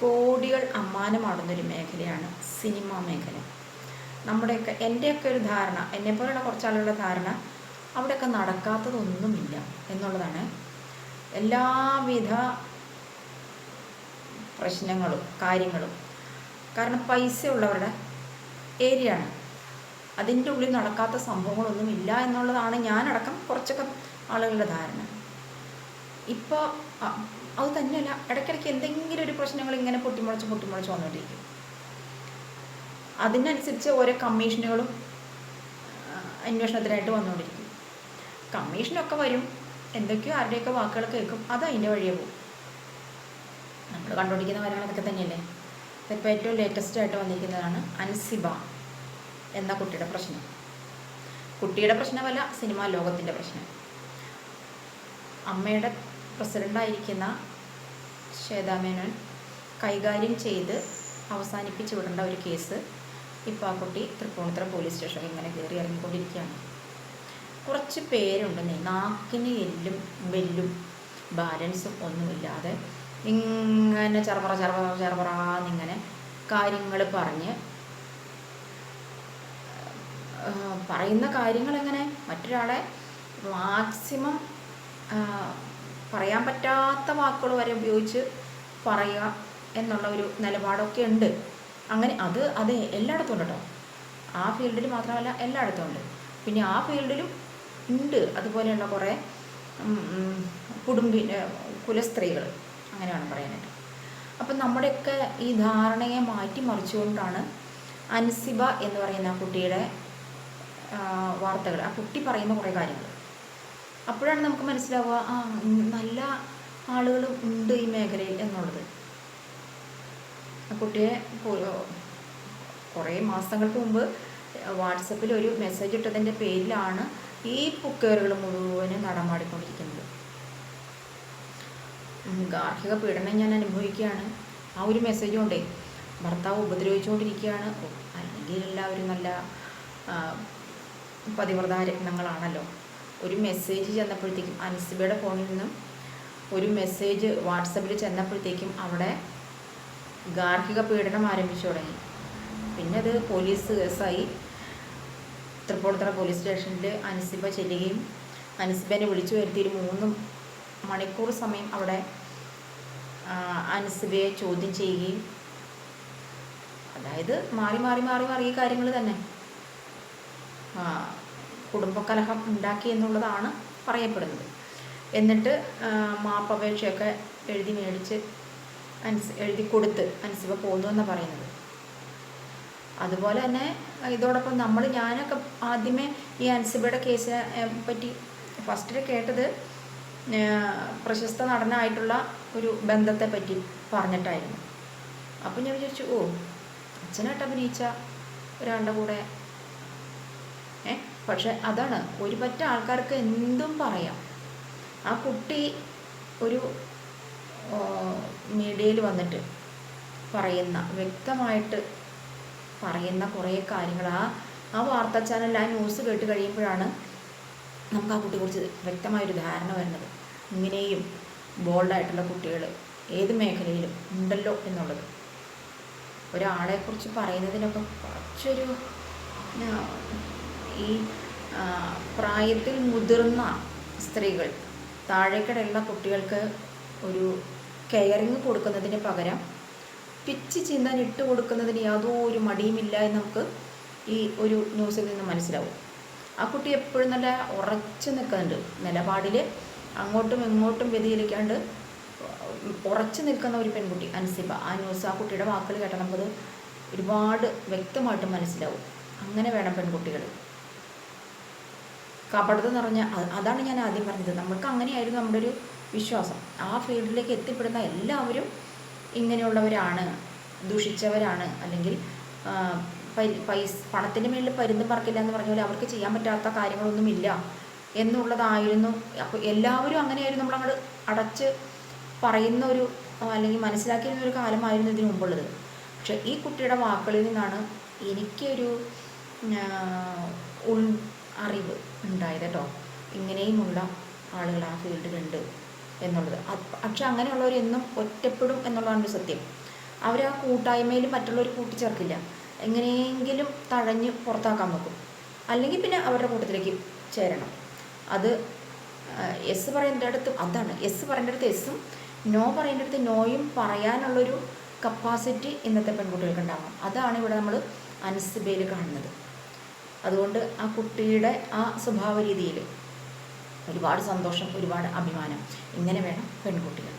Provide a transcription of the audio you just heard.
കോടികൾ അമ്മാനമാടുന്നൊരു മേഖലയാണ് സിനിമാ മേഖല. എൻ്റെയൊക്കെ ഒരു ധാരണ, എന്നെപ്പോലുള്ള കുറച്ചാളുകളുടെ ധാരണ, അവിടെയൊക്കെ നടക്കാത്തതൊന്നുമില്ല എന്നുള്ളതാണ്. എല്ലാവിധ പ്രശ്നങ്ങളും കാര്യങ്ങളും കാരണം പൈസ ഉള്ളവരുടെ ഏരിയ ആണ്. അതിൻ്റെ ഉള്ളിൽ നടക്കാത്ത സംഭവങ്ങളൊന്നുമില്ല എന്നുള്ളതാണ് ഞാനടക്കം കുറച്ചൊക്കെ ആളുകളുടെ ധാരണ. ഇപ്പോൾ അത് തന്നെയല്ല, ഇടയ്ക്കിടയ്ക്ക് എന്തെങ്കിലും ഒരു പ്രശ്നങ്ങൾ ഇങ്ങനെ പൊട്ടിമുളച്ച് വന്നുകൊണ്ടിരിക്കും. അതിനനുസരിച്ച് ഓരോ കമ്മീഷനുകളും അന്വേഷണത്തിനായിട്ട് വന്നുകൊണ്ടിരിക്കും. കമ്മീഷനൊക്കെ വരും, എന്തൊക്കെയോ ആരുടെയൊക്കെ വാക്കുകൾ കേൾക്കും, അത് അതിൻ്റെ വഴിയെ പോകും. നമ്മൾ കണ്ടുപിടിക്കുന്ന കാര്യങ്ങളൊക്കെ തന്നെയല്ലേ. ഇതിപ്പോൾ ഏറ്റവും ലേറ്റസ്റ്റ് ആയിട്ട് വന്നിരിക്കുന്നതാണ് അൻസിബ എന്ന കുട്ടിയുടെ പ്രശ്നം. കുട്ടിയുടെ പ്രശ്നമല്ല, സിനിമാ ലോകത്തിൻ്റെ പ്രശ്നം. അമ്മയുടെ പ്രസിഡൻ്റായിരിക്കുന്ന ശ്വേതാ മേനോൻ കൈകാര്യം ചെയ്ത് അവസാനിപ്പിച്ചു വിടേണ്ട ഒരു കേസ് ഇപ്പോൾ ആ കുട്ടി തൃപ്പൂണിത്തുറ പോലീസ് സ്റ്റേഷനിൽ ഇങ്ങനെ കയറി ഇറങ്ങിക്കൊണ്ടിരിക്കുകയാണ്. കുറച്ച് പേരുണ്ടെന്നേ, നാക്കിന് എല്ലും വെല്ലും ബാലൻസും ഒന്നുമില്ലാതെ ഇങ്ങനെ ചെറുപറാന്നിങ്ങനെ കാര്യങ്ങൾ പറഞ്ഞ് പറയുന്ന കാര്യങ്ങളെങ്ങനെ മറ്റൊരാളെ മാക്സിമം പറയാൻ പറ്റാത്ത വാക്കുകൾ വരെ ഉപയോഗിച്ച് പറയുക എന്നുള്ള ഒരു നിലപാടൊക്കെ ഉണ്ട്. അങ്ങനെ അത് എല്ലായിടത്തും ഉണ്ട് കേട്ടോ. ആ ഫീൽഡിൽ മാത്രമല്ല, എല്ലായിടത്തും ഉണ്ട്. പിന്നെ ആ ഫീൽഡിലും ഉണ്ട് അതുപോലെയുള്ള കുറേ കുലസ്ത്രീകൾ, അങ്ങനെ വേണം പറയാനായിട്ട്. അപ്പം നമ്മുടെയൊക്കെ ഈ ധാരണയെ മാറ്റിമറിച്ചുകൊണ്ടാണ് അൻസിബ എന്ന് പറയുന്ന ആ കുട്ടിയുടെ വാർത്തകൾ, ആ കുട്ടി പറയുന്ന കുറേ കാര്യങ്ങൾ. അപ്പോഴാണ് നമുക്ക് മനസ്സിലാവുക, നല്ല ആളുകളും ഉണ്ട് ഈ മേഖലയിൽ എന്നുള്ളത്. ആ കുട്ടിയെ കുറേ മാസങ്ങൾക്ക് മുമ്പ് വാട്സപ്പിൽ ഒരു മെസ്സേജ് ഇട്ടതിൻ്റെ പേരിലാണ് ഈ പുക്കേറുകൾ മുഴുവനും നടമാടിക്കൊണ്ടിരിക്കുന്നത്. ഗാർഹിക പീഡനം ഞാൻ അനുഭവിക്കുകയാണ്, ആ ഒരു മെസ്സേജ് കൊണ്ടേ ഭർത്താവ് ഉപദ്രവിച്ചുകൊണ്ടിരിക്കുകയാണ്. അല്ലെങ്കിൽ എല്ലാവരും നല്ല പതിവ്രതാ രത്നങ്ങളാണല്ലോ. ഒരു മെസ്സേജ് ചെന്നപ്പോഴത്തേക്കും, അൻസിബയുടെ ഫോണിൽ നിന്നും ഒരു മെസ്സേജ് വാട്സപ്പിൽ ചെന്നപ്പോഴത്തേക്കും അവിടെ ഗാർഹിക പീഡനം ആരംഭിച്ചു തുടങ്ങി. പിന്നെ അത് പോലീസ് കേസായി. തൃപ്പൂണിത്തുറ പോലീസ് സ്റ്റേഷനിൽ അൻസിബ ചെല്ലുകയും അൻസിബനെ വിളിച്ചു വരുത്തി ഒരു 3 മണിക്കൂർ സമയം അവിടെ അൻസിബയെ ചോദ്യം ചെയ്യുകയും, അതായത് മാറി ഈ കാര്യങ്ങൾ തന്നെ കുടുംബകലഹം ഉണ്ടാക്കി എന്നുള്ളതാണ് പറയപ്പെടുന്നത്. എന്നിട്ട് മാപ്പപേക്ഷയൊക്കെ എഴുതി കൊടുത്ത് അൻസിബ പോന്നു എന്നാണ് പറയുന്നത്. അതുപോലെ തന്നെ ഇതോടൊപ്പം ഞാനൊക്കെ ആദ്യമേ ഈ അൻസിബയുടെ കേസിനെ പറ്റി ഫസ്റ്റിൽ കേട്ടത് പ്രശസ്ത നടനായിട്ടുള്ള ഒരു ബന്ധത്തെ പറ്റി പറഞ്ഞിട്ടായിരുന്നു. അപ്പം ഞാൻ വിചാരിച്ചു, അച്ഛനായിട്ട് അഭിനയിച്ച ഒരാളുടെ കൂടെ പക്ഷെ അതാണ്, ഒരു പറ്റ ആൾക്കാർക്ക് എന്തും പറയാം. ആ കുട്ടി ഒരു മീഡിയയിൽ വന്നിട്ട് വ്യക്തമായിട്ട് പറയുന്ന കുറേ കാര്യങ്ങൾ ആ വാർത്താ ചാനലിൽ ആ ന്യൂസ് കേട്ട് കഴിയുമ്പോഴാണ് നമുക്ക് ആ കുട്ടിയെക്കുറിച്ച് വ്യക്തമായൊരു ധാരണ വരുന്നത്. ഇങ്ങനെയും ബോൾഡായിട്ടുള്ള കുട്ടികൾ ഏത് മേഖലയിലും ഉണ്ടല്ലോ എന്നുള്ളത്. ഒരാളെക്കുറിച്ച് പറയുന്നതിനൊക്കെ കുറച്ചൊരു ഈ പ്രായത്തിൽ മുതിർന്ന സ്ത്രീകൾ താഴേക്കിടയുള്ള കുട്ടികൾക്ക് ഒരു കെയറിങ് കൊടുക്കുന്നതിന് പകരം പിച്ച് ചീന്താൻ ഇട്ട് കൊടുക്കുന്നതിന് യാതൊരു മടിയുമില്ല എന്ന് നമുക്ക് ഈ ഒരു ന്യൂസിൽ നിന്ന് മനസ്സിലാവും. ആ കുട്ടി എപ്പോഴും നല്ല ഉറച്ചു നിൽക്കുന്നുണ്ട് നിലപാടിൽ, അങ്ങോട്ടും ഇങ്ങോട്ടും വ്യതിചലിക്കാണ്ട് ഉറച്ചു നിൽക്കുന്ന ഒരു പെൺകുട്ടി അൻസിബ. ആ ന്യൂസ്, ആ കുട്ടിയുടെ വാക്കുകൾ കേട്ടാൽ നമുക്കത് ഒരുപാട് വ്യക്തമായിട്ട് മനസ്സിലാവും. അങ്ങനെ വേണം പെൺകുട്ടികൾ. കപടത നിറഞ്ഞ, അതാണ് ഞാൻ ആദ്യം പറഞ്ഞത്. നമ്മൾക്ക് അങ്ങനെയായിരുന്നു നമ്മുടെ ഒരു വിശ്വാസം. ആ ഫീൽഡിലേക്ക് എത്തിപ്പെടുന്ന എല്ലാവരും ഇങ്ങനെയുള്ളവരാണ്, ദൂഷിച്ചവരാണ്, അല്ലെങ്കിൽ പണത്തിൻ്റെ മേളിൽ പരുന്തും പറക്കില്ല എന്ന് പറഞ്ഞ പോലെ അവർക്ക് ചെയ്യാൻ പറ്റാത്ത കാര്യങ്ങളൊന്നുമില്ല എന്നുള്ളതായിരുന്നു. അപ്പോൾ എല്ലാവരും അങ്ങനെയായിരുന്നു നമ്മളങ്ങോട്ട് അടച്ച് പറയുന്ന ഒരു, അല്ലെങ്കിൽ മനസ്സിലാക്കിയിരുന്ന ഒരു കാലമായിരുന്നു ഇതിനു മുമ്പുള്ളത്. പക്ഷേ ഈ കുട്ടിയുടെ വാക്കുകളിൽ നിന്നാണ് എനിക്കൊരു അറിവ് ഉണ്ടായത് കേട്ടോ. ഇങ്ങനെയുമുള്ള ആളുകൾ ആ ഫീൽഡിലുണ്ട് എന്നുള്ളത്. പക്ഷെ അങ്ങനെയുള്ളവരെന്നും ഒറ്റപ്പെടും എന്നുള്ളതാണ് ഒരു സത്യം. അവർ ആ കൂട്ടായ്മയിൽ മറ്റുള്ളവർ കൂട്ടിച്ചേർക്കില്ല, എങ്ങനെയെങ്കിലും തഴഞ്ഞ് പുറത്താക്കാൻ നോക്കും, അല്ലെങ്കിൽ പിന്നെ അവരുടെ കൂട്ടത്തിലേക്ക് ചേരണം. അത് എസ് പറയേണ്ടടുത്ത് അതാണ്, എസ് പറയേണ്ടടുത്ത് എസ്സും നോ പറയേണ്ടടുത്ത് നോയും പറയാനുള്ളൊരു കപ്പാസിറ്റി ഇന്നത്തെ പെൺകുട്ടികൾക്ക് ഉണ്ടാവണം. അതാണ് ഇവിടെ നമ്മൾ അൻസിബയിൽ കാണുന്നത്. അതുകൊണ്ട് ആ കുട്ടിയുടെ ആ സ്വഭാവ രീതിയിൽ ഒരുപാട് സന്തോഷം, ഒരുപാട് അഭിമാനം. ഇങ്ങനെ വേണം പെൺകുട്ടികൾ.